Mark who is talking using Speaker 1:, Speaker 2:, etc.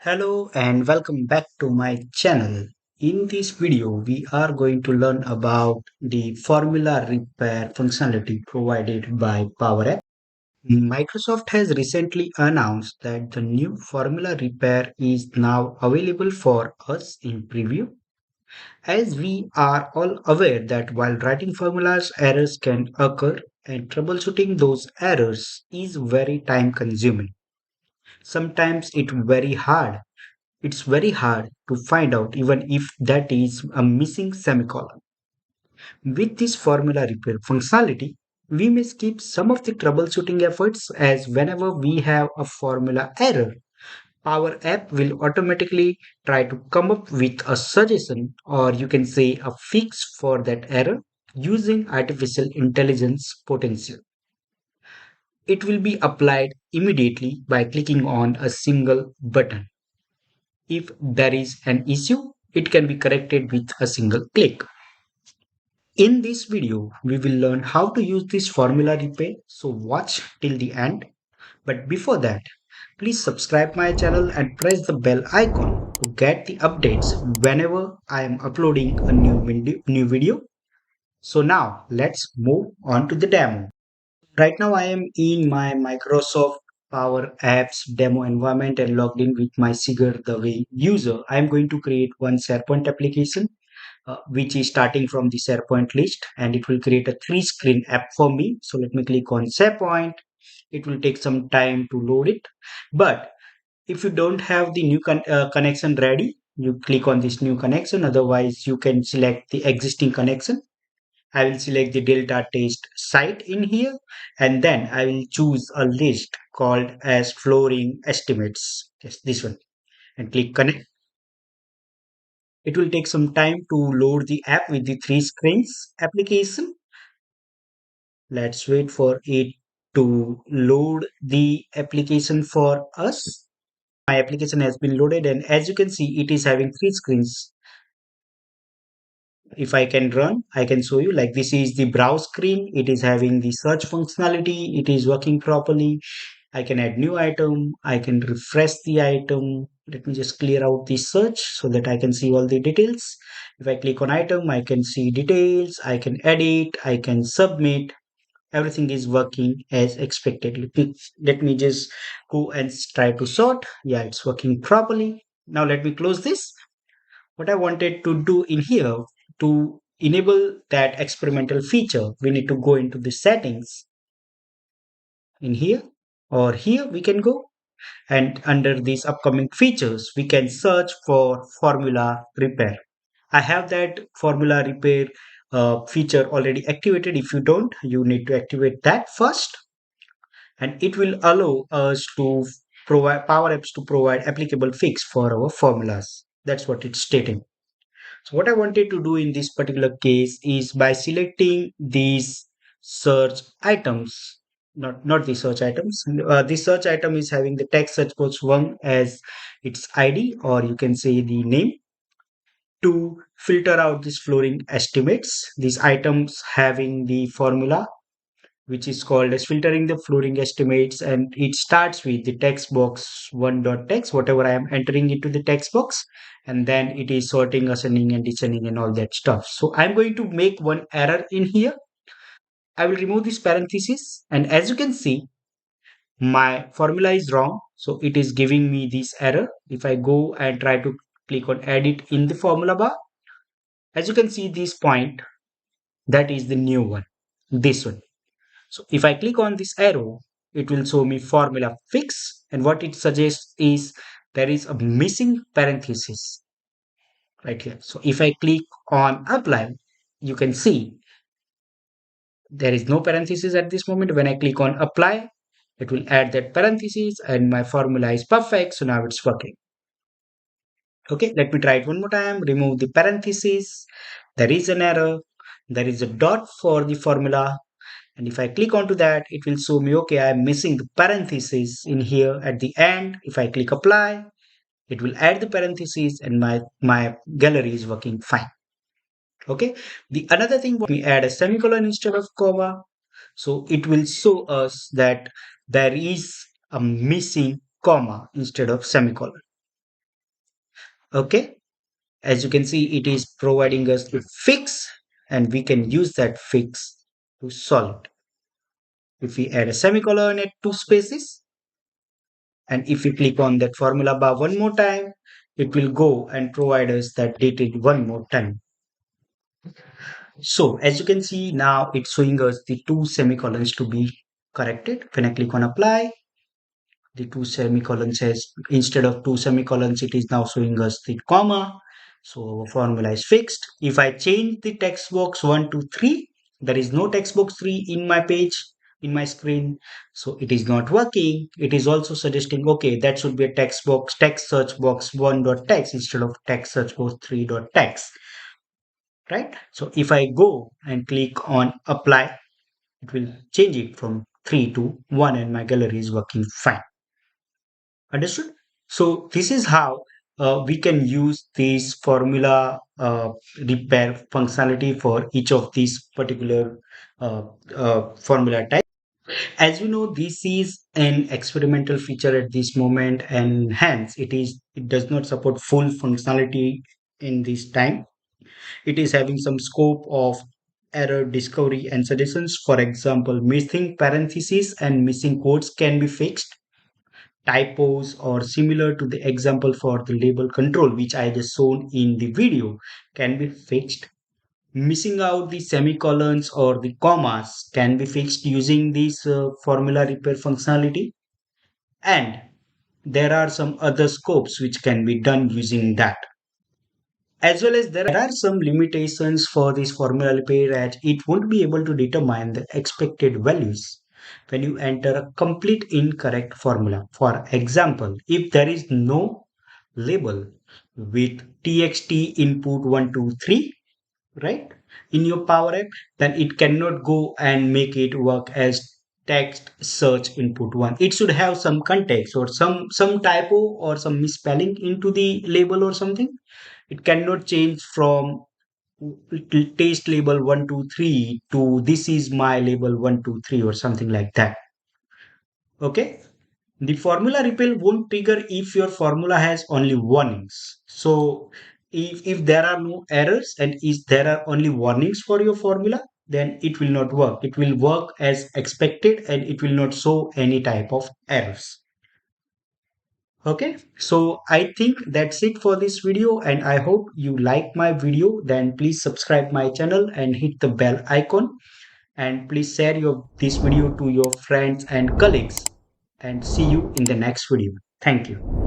Speaker 1: Hello and welcome back to my channel. In this video, we are going to learn about the formula repair functionality provided by Power Apps. Microsoft has recently announced that the new formula repair is now available for us in preview. As we are all aware that while writing formulas, errors can occur and troubleshooting those errors is very time consuming. Sometimes it's very hard to find out even if that is a missing semicolon. With this formula repair functionality, we may skip some of the troubleshooting efforts as whenever we have a formula error, our app will automatically try to come up with a suggestion or you can say a fix for that error using artificial intelligence potential. It will be applied immediately by clicking on a single button. If there is an issue, it can be corrected with a single click. In this video, we will learn how to use this formula repair, so watch till the end. But before that, please subscribe my channel and press the bell icon to get the updates whenever I am uploading a new video. So now let's move on to the demo. Right now I am in my Microsoft Power Apps demo environment and logged in with my Sigur the way user. I am going to create one SharePoint application which is starting from the SharePoint list, and it will create a three screen app for me. So let me click on SharePoint. It will take some time to load it. But if you don't have the new connection ready, you click on this new connection. Otherwise, you can select the existing connection. I will select the Delta test site in here, and then I will choose a list called as flooring estimates. Just this one, and click connect. It will take some time to load the app with the three screens application. Let's wait for it to load the application for us. My application has been loaded, and as you can see, it is having three screens. If I can run, I can show you like this is the browse screen. It is having the search functionality. It is working properly. I can add new item. I can refresh the item. Let me just clear out the search so that I can see all the details. If I click on item, I can see details. I can edit. I can submit. Everything is working as expected. Let me just go and try to sort. Yeah, it's working properly. Now let me close this. What I wanted to do in here, to enable that experimental feature, we need to go into the settings in here, or here we can go, and under these upcoming features we can search for formula repair. I have that formula repair feature already activated. If you don't, you need to activate that first, and it will allow us to provide Power Apps to provide applicable fix for our formulas. That's what it's stating. So what I wanted to do in this particular case is by selecting these search items, not the search items. This search item is having the text search box one as its ID, or you can say the name. To filter out these flooring estimates, these items having the formula which is called as filtering the flooring estimates, and it starts with the text box one dot text, whatever I am entering into the text box, and then it is sorting, ascending and descending and all that stuff. So I'm going to make one error in here. I will remove this parenthesis, and as you can see, my formula is wrong, so it is giving me this error. If I go and try to click on edit in the formula bar, as you can see this point, that is the new one, this one. So if I click on this arrow, it will show me formula fix, and what it suggests is there is a missing parenthesis right here. So if I click on apply, you can see there is no parenthesis at this moment. When I click on apply, it will add that parenthesis and my formula is perfect. So now it's working. Okay, let me try it one more time. Remove the parenthesis. There is an error. There is a dot for the formula. And if I click onto that, it will show me, okay, I'm missing the parenthesis in here at the end. If I click apply, it will add the parenthesis and my gallery is working fine. Okay. The another thing, we add a semicolon instead of comma. So it will show us that there is a missing comma instead of semicolon. Okay. As you can see, it is providing us a fix and we can use that fix to solve it. If we add a semicolon at two spaces, and if we click on that formula bar one more time, it will go and provide us that data one more time. So as you can see now, it's showing us the two semicolons to be corrected. When I click on apply, the two semicolons says instead of two semicolons, it is now showing us the comma. So our formula is fixed. If I change the text box 1 to 3, there is no text box 3 in my page, in my screen. So it is not working. It is also suggesting, okay, that should be a text box, text search box 1.text instead of text search box 3.text, right? So if I go and click on apply, it will change it from 3 to 1 and my gallery is working fine. Understood? So this is how we can use this formula repair functionality for each of these particular uh, formula type. As you know, this is an experimental feature at this moment, and hence it does not support full functionality in this time. It is having some scope of error discovery and suggestions. For example, missing parentheses and missing quotes can be fixed. Typos or similar to the example for the label control which I just shown in the video can be fixed. Missing out the semicolons or the commas can be fixed using this formula repair functionality, and there are some other scopes which can be done using that. As well as there are some limitations for this formula repair as it won't be able to determine the expected values when you enter a complete incorrect formula. For example, if there is no label with txt input 123, right, in your Power App, then it cannot go and make it work as text search input 1. It should have some context or some typo or some misspelling into the label or something. It cannot change from taste label 123 to this is my label 123 or something like that. Okay. The formula repeal won't trigger if your formula has only warnings. So if there are no errors and if there are only warnings for your formula, then it will not work. It will work as expected and it will not show any type of errors. Okay, so I think that's it for this video and I hope you like my video. Then please subscribe my channel and hit the bell icon, and please share this video to your friends and colleagues, and see you in the next video. Thank you.